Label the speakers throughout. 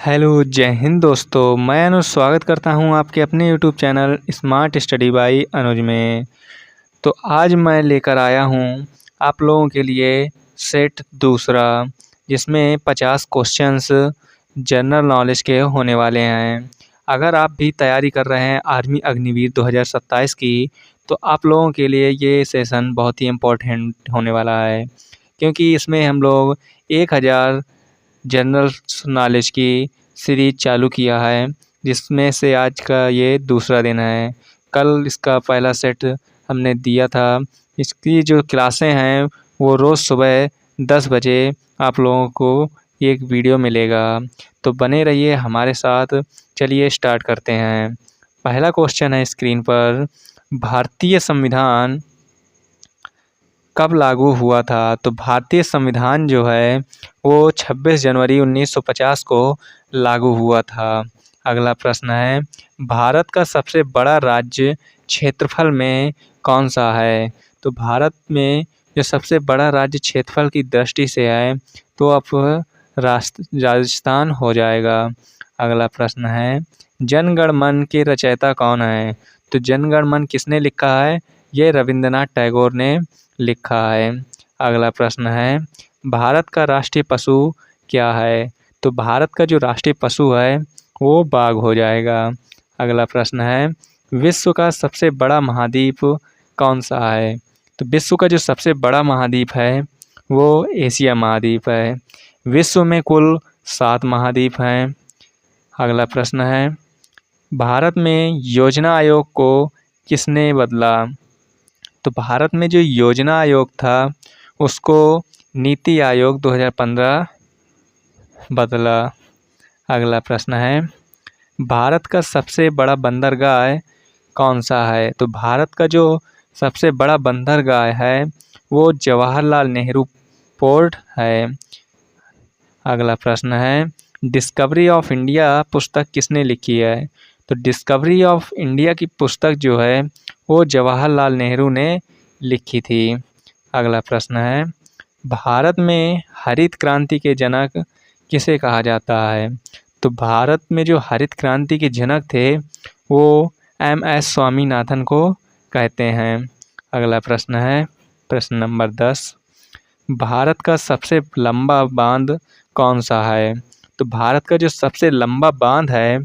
Speaker 1: Hello, जय हिंद दोस्तों। मैं अनुज स्वागत करता हूं आपके अपने YouTube channel smart study by Anuj में। तो आज मैं लेकर आया हूं आप लोगों के लिए सेट दूसरा, जिसमें 50 क्वेश्चंस जनरल नॉलेज के होने वाले हैं। अगर आप भी तैयारी कर रहे हैं आर्मी अग्निवीर 2027 की, तो आप लोगों के लिए ये सेशन बहुत ही इम्पोर्टेंट होने वाला है, क्योंकि इसमें हम लोग 1000 जनरल नॉलेज की सीरीज चालू किया है, जिसमें से आज का ये दूसरा दिन है। कल इसका पहला सेट हमने दिया था। इसकी जो क्लासें हैं वो रोज़ सुबह 10 बजे आप लोगों को एक वीडियो मिलेगा, तो बने रहिए हमारे साथ। चलिए स्टार्ट करते हैं। पहला क्वेश्चन है स्क्रीन पर, भारतीय संविधान कब लागू हुआ था? तो भारतीय संविधान जो है वो 26 जनवरी 1950 को लागू हुआ था। अगला प्रश्न है, भारत का सबसे बड़ा राज्य क्षेत्रफल में कौन सा है? तो भारत में जो सबसे बड़ा राज्य क्षेत्रफल की दृष्टि से है तो अब राजस्थान हो जाएगा। अगला प्रश्न है, जन गण मन के रचयिता कौन है? तो जन गण मन किसने लिखा है? ये रविंद्रनाथ टैगोर ने लिखा है। अगला प्रश्न है, भारत का राष्ट्रीय पशु क्या है? तो भारत का जो राष्ट्रीय पशु है वो बाघ हो जाएगा। अगला प्रश्न है, विश्व का सबसे बड़ा महाद्वीप कौन सा है? तो विश्व का जो सबसे बड़ा महाद्वीप है वो एशिया महाद्वीप है। विश्व में कुल 7 महाद्वीप हैं। अगला प्रश्न है, भारत में योजना आयोग को किसने बदला? तो भारत में जो योजना आयोग था उसको नीति आयोग 2015 बदला। अगला प्रश्न है, भारत का सबसे बड़ा बंदरगाह कौन सा है? तो भारत का जो सबसे बड़ा बंदरगाह है वो जवाहरलाल नेहरू पोर्ट है। अगला प्रश्न है, डिस्कवरी ऑफ इंडिया पुस्तक किसने लिखी है? तो डिस्कवरी ऑफ इंडिया की पुस्तक जो है वो जवाहरलाल नेहरू ने लिखी थी। अगला प्रश्न है, भारत में हरित क्रांति के जनक किसे कहा जाता है? तो भारत में जो हरित क्रांति के जनक थे वो MS स्वामीनाथन को कहते हैं। अगला प्रश्न है, प्रश्न नंबर 10, भारत का सबसे लंबा बांध कौन सा है? तो भारत का जो सबसे लंबा बांध है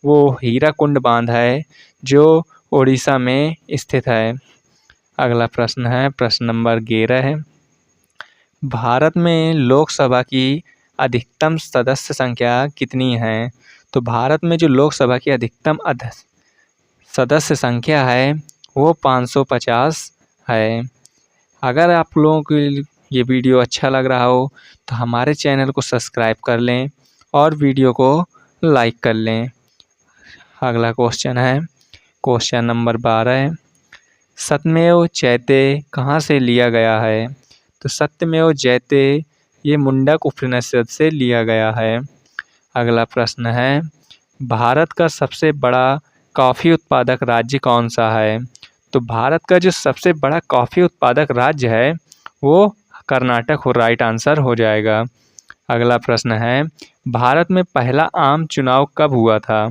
Speaker 1: वो हीराकुंड बांध है, जो उड़ीसा में स्थित है। अगला प्रश्न है, प्रश्न नंबर 11 है, भारत में लोकसभा की अधिकतम सदस्य संख्या कितनी है? तो भारत में जो लोकसभा की अधिकतम सदस्य संख्या है वो 550 है। अगर आप लोगों को ये वीडियो अच्छा लग रहा हो तो हमारे चैनल को सब्सक्राइब कर लें और वीडियो को लाइक कर लें। अगला क्वेश्चन है, क्वेश्चन नंबर 12 है, सत्यमेव जयते कहाँ से लिया गया है? तो सत्यमेव जयते ये मुंडक उपनिषद से लिया गया है। अगला प्रश्न है, भारत का सबसे बड़ा कॉफ़ी उत्पादक राज्य कौन सा है? तो भारत का जो सबसे बड़ा कॉफ़ी उत्पादक राज्य है वो कर्नाटक हो, राइट आंसर हो जाएगा। अगला प्रश्न है, भारत में पहला आम चुनाव कब हुआ था?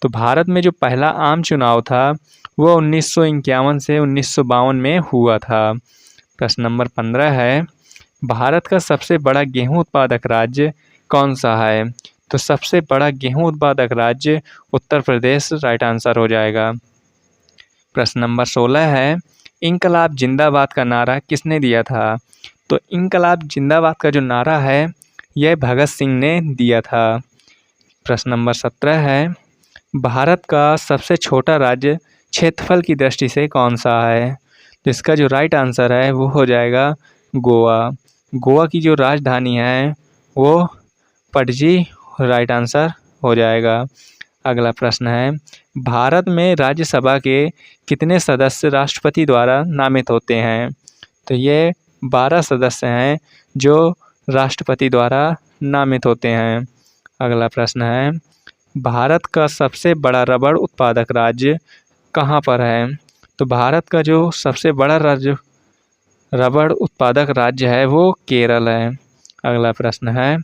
Speaker 1: तो भारत में जो पहला आम चुनाव था वो 1951 से 1952 में हुआ था। प्रश्न नंबर 15 है, भारत का सबसे बड़ा गेहूं उत्पादक राज्य कौन सा है? तो सबसे बड़ा गेहूं उत्पादक राज्य उत्तर प्रदेश, राइट आंसर हो जाएगा। प्रश्न नंबर 16 है, इंकलाब जिंदाबाद का नारा किसने दिया था? तो इंकलाब जिंदाबाद का जो नारा है यह भगत सिंह ने दिया था। प्रश्न नंबर 17 है, भारत का सबसे छोटा राज्य क्षेत्रफल की दृष्टि से कौन सा है? तो इसका जो राइट आंसर है वो हो जाएगा गोवा। गोवा की जो राजधानी है वो पणजी, राइट आंसर हो जाएगा। अगला प्रश्न है, भारत में राज्यसभा के कितने सदस्य राष्ट्रपति द्वारा नामित होते हैं? तो ये 12 सदस्य हैं जो राष्ट्रपति द्वारा नामित होते हैं। अगला प्रश्न है, भारत का सबसे बड़ा रबड़ उत्पादक राज्य कहाँ पर है? तो भारत का जो सबसे बड़ा राज्य रबड़ उत्पादक राज्य है वो केरल है। अगला प्रश्न है,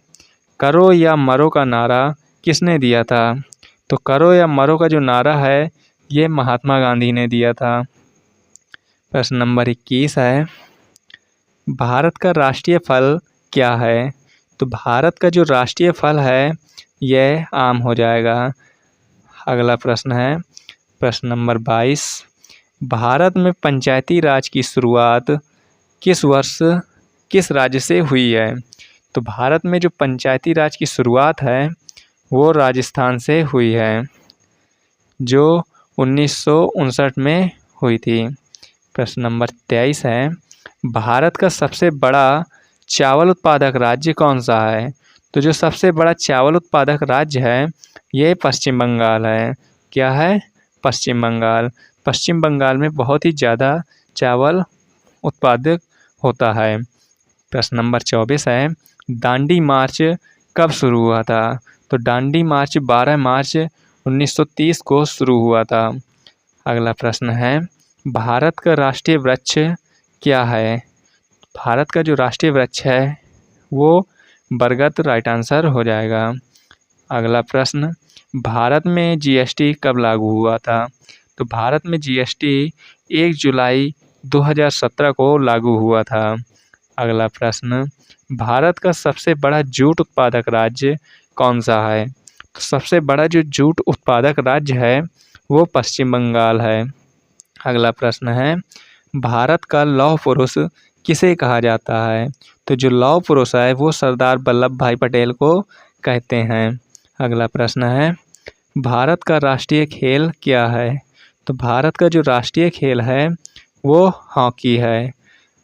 Speaker 1: करो या मरो का नारा किसने दिया था? तो करो या मरो का जो नारा है ये महात्मा गांधी ने दिया था। प्रश्न नंबर 21 है, भारत का राष्ट्रीय फल क्या है? तो भारत का जो राष्ट्रीय फल है यह आम हो जाएगा। अगला प्रश्न है प्रश्न नंबर 22, भारत में पंचायती राज की शुरुआत किस वर्ष किस राज्य से हुई है? तो भारत में जो पंचायती राज की शुरुआत है वो राजस्थान से हुई है, जो 1959 में हुई थी। प्रश्न नंबर 23 है, भारत का सबसे बड़ा चावल उत्पादक राज्य कौन सा है? तो जो सबसे बड़ा चावल उत्पादक राज्य है ये पश्चिम बंगाल है। क्या है? पश्चिम बंगाल। पश्चिम बंगाल में बहुत ही ज़्यादा चावल उत्पादक होता है। प्रश्न नंबर 24 है, दांडी मार्च कब शुरू हुआ था? तो दांडी मार्च 12 मार्च 1930 को शुरू हुआ था। अगला प्रश्न है, भारत का राष्ट्रीय वृक्ष क्या है? भारत का जो राष्ट्रीय वृक्ष है वो बरगद राइट आंसर हो जाएगा। अगला प्रश्न, भारत में जीएसटी कब लागू हुआ था? तो भारत में जीएसटी 1 जुलाई 2017 को लागू हुआ था। अगला प्रश्न, भारत का सबसे बड़ा जूट उत्पादक राज्य कौन सा है? तो सबसे बड़ा जो जूट उत्पादक राज्य है वो पश्चिम बंगाल है। अगला प्रश्न है, भारत का लौह पुरुष किसे कहा जाता है? तो जो लौह पुरुष है वो सरदार वल्लभ भाई पटेल को कहते हैं। अगला प्रश्न है, भारत का राष्ट्रीय खेल क्या है? तो भारत का जो राष्ट्रीय खेल है वो हॉकी है।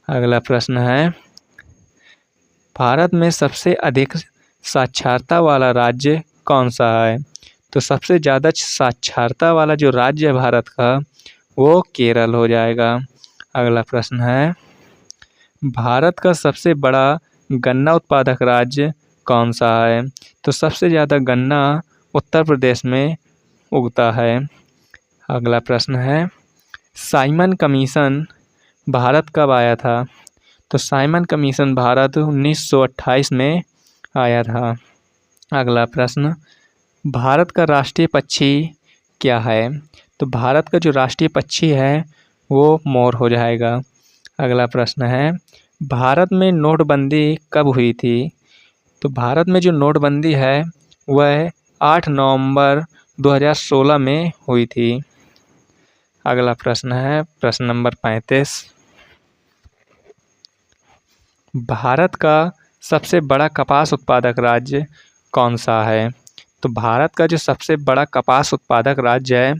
Speaker 1: अगला प्रश्न है, भारत में सबसे अधिक साक्षरता वाला राज्य कौन सा है? तो सबसे ज़्यादा साक्षरता वाला जो राज्य है भारत का वो केरल हो जाएगा। अगला प्रश्न है, भारत का सबसे बड़ा गन्ना उत्पादक राज्य कौन सा है? तो सबसे ज़्यादा गन्ना उत्तर प्रदेश में उगता है। अगला प्रश्न है, साइमन कमीशन भारत कब आया था? तो साइमन कमीशन भारत 1928 में आया था। अगला प्रश्न, भारत का राष्ट्रीय पक्षी क्या है? तो भारत का जो राष्ट्रीय पक्षी है वो मोर हो जाएगा। अगला प्रश्न है, भारत में नोटबंदी कब हुई थी? तो भारत में जो नोटबंदी है वह 8 नवंबर 2016 में हुई थी। अगला प्रश्न है प्रश्न नंबर 35, भारत का सबसे बड़ा कपास उत्पादक राज्य कौन सा है? तो भारत का जो सबसे बड़ा कपास उत्पादक राज्य है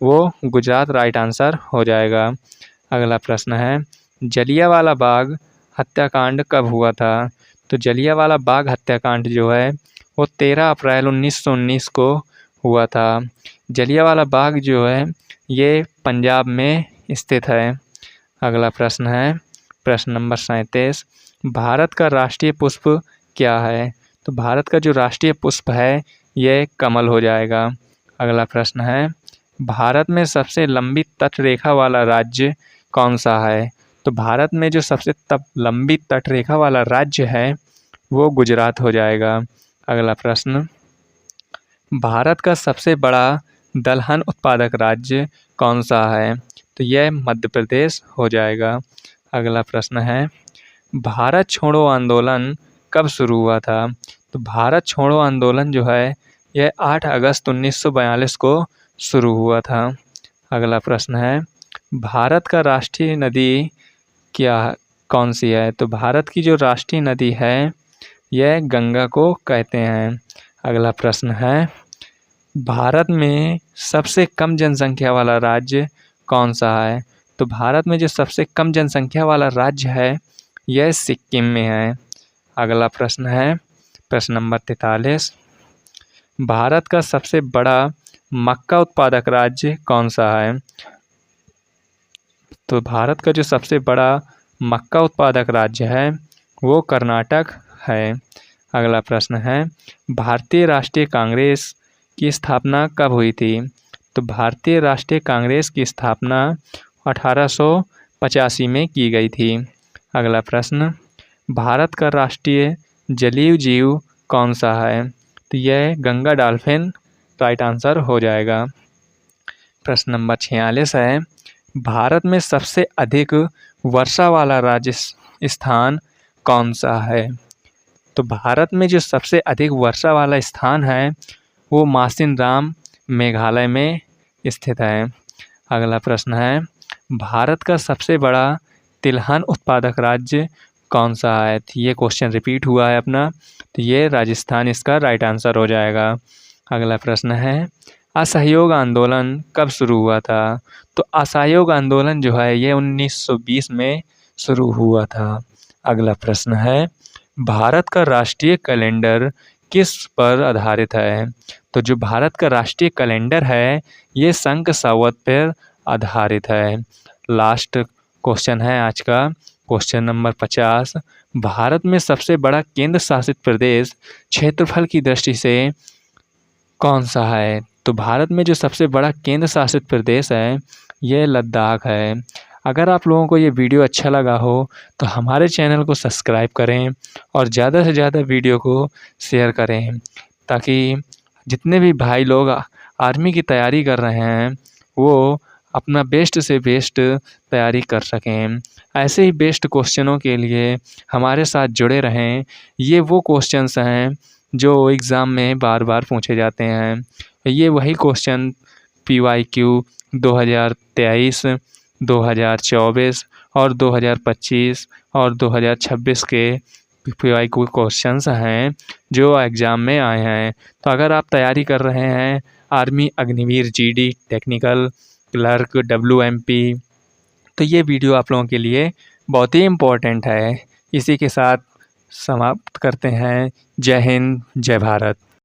Speaker 1: वो गुजरात राइट आंसर हो जाएगा। अगला प्रश्न है, जलियांवाला बाग हत्याकांड कब हुआ था? तो जलियांवाला बाग हत्याकांड जो है वो 13 अप्रैल 1919 को हुआ था। जलियांवाला बाग जो है ये पंजाब में स्थित है। अगला प्रश्न है प्रश्न नंबर 37, भारत का राष्ट्रीय पुष्प क्या है? तो भारत का जो राष्ट्रीय पुष्प है यह कमल हो जाएगा। अगला प्रश्न है, भारत में सबसे लंबी तटरेखा वाला राज्य कौन सा है? तो भारत में जो सबसे लंबी तटरेखा वाला राज्य है वो गुजरात हो जाएगा। अगला प्रश्न, भारत का सबसे बड़ा दलहन उत्पादक राज्य कौन सा है? तो यह मध्य प्रदेश हो जाएगा। अगला प्रश्न है, भारत छोड़ो आंदोलन कब शुरू हुआ था? तो भारत छोड़ो आंदोलन जो है यह 8 अगस्त 1942 को शुरू हुआ था। अगला प्रश्न है, भारत का राष्ट्रीय नदी कौन सी है? तो भारत की जो राष्ट्रीय नदी है यह गंगा को कहते हैं। अगला प्रश्न है, भारत में सबसे कम जनसंख्या वाला राज्य कौन सा है? तो भारत में जो सबसे कम जनसंख्या वाला राज्य है यह सिक्किम में है। अगला प्रश्न है प्रश्न नंबर 43, भारत का सबसे बड़ा मक्का उत्पादक राज्य कौन सा है? तो भारत का जो सबसे बड़ा मक्का उत्पादक राज्य है वो कर्नाटक है। अगला प्रश्न है, भारतीय राष्ट्रीय कांग्रेस की स्थापना कब हुई थी? तो भारतीय राष्ट्रीय कांग्रेस की स्थापना 1885 में की गई थी। अगला प्रश्न, भारत का राष्ट्रीय जलीय जीव कौन सा है? तो यह गंगा डॉल्फिन राइट आंसर हो जाएगा। प्रश्न नंबर 46 है, भारत में सबसे अधिक वर्षा वाला स्थान कौन सा है? तो भारत में जो सबसे अधिक वर्षा वाला स्थान है वो मासिनराम मेघालय में स्थित है। अगला प्रश्न है, भारत का सबसे बड़ा तिलहन उत्पादक राज्य कौन सा है? तो ये क्वेश्चन रिपीट हुआ है अपना, तो ये राजस्थान इसका राइट आंसर हो जाएगा। अगला प्रश्न है, असहयोग आंदोलन कब शुरू हुआ था? तो असहयोग आंदोलन जो है ये 1920 में शुरू हुआ था। अगला प्रश्न है, भारत का राष्ट्रीय कैलेंडर किस पर आधारित है? तो जो भारत का राष्ट्रीय कैलेंडर है ये शंख संवत पर आधारित है। लास्ट क्वेश्चन है आज का, क्वेश्चन नंबर 50, भारत में सबसे बड़ा केंद्र शासित प्रदेश क्षेत्रफल की दृष्टि से कौन सा है? तो भारत में जो सबसे बड़ा केंद्र शासित प्रदेश है ये लद्दाख है। अगर आप लोगों को ये वीडियो अच्छा लगा हो तो हमारे चैनल को सब्सक्राइब करें और ज़्यादा से ज़्यादा वीडियो को शेयर करें, ताकि जितने भी भाई लोग आर्मी की तैयारी कर रहे हैं वो अपना बेस्ट से बेस्ट तैयारी कर सकें। ऐसे ही बेस्ट क्वेश्चनों के लिए हमारे साथ जुड़े रहें। ये वो क्वेश्चंस हैं जो एग्ज़ाम में बार बार पूछे जाते हैं। ये वही क्वेश्चन PYQ 2023, 2024 और 2025 और 2026 के PYQ क्वेश्चंस हैं जो एग्ज़ाम में आए हैं। तो अगर आप तैयारी कर रहे हैं army Agniveer GD technical clerk WMP, तो ये वीडियो आप लोगों के लिए बहुत ही इम्पोर्टेंट है। इसी के साथ समाप्त करते हैं। जय हिंद, जय भारत।